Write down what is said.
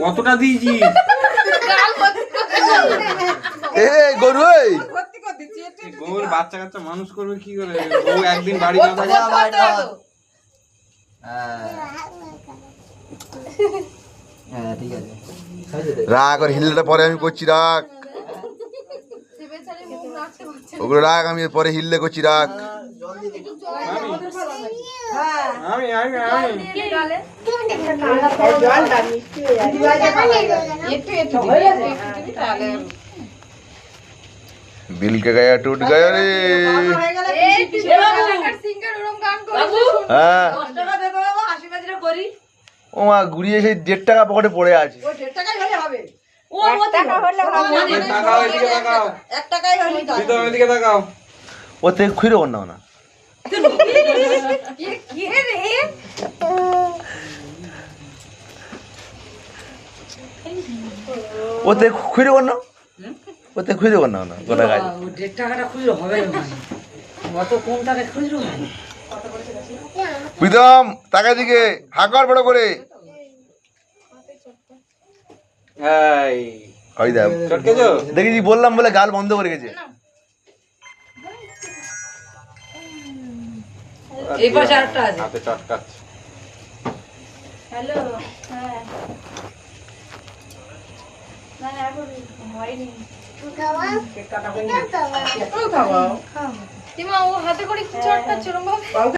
কতটা দিয়েছি? গরু গরুর বাচ্চা কাচ্চা মানুষ করবে কি করে? বউ একদিন বাড়ি না থাকে। ঠিক আছে রাগ আর হিলটা পরে আমি করছি রাগ, ওগুলো রাগ, আমি পরে হিললে করছি রাগ। আমি दिल के गया टूट गया रे। হ্যাঁ ও মা ঘুরিয়ে সেই 1.5 টাকা পকেটে পড়ে আছে। ও থেকে খুঁড়ে বন্না না ওতে খুঁড়ে বন্না, ওতে খুঁড়ে বন্না না গোটা গাছ। 1.5 টাকাটা খুঁজে হবে না, অত কম টাকা খুঁজে হয়। প্রীতম টাকা দিকে হাকার বড় করে ওই দেখ দেখেছি, বললাম বলে গাল বন্ধ করে গেছে। এই পাশে আরেকটা আছে। হাতে চটকাচ্ছে। হ্যালো, হ্যাঁ না না এখন হয়নি। খাওয়া দিমা ও হাতে করে কি চটকাচ্ছে ওরকম ভাবে?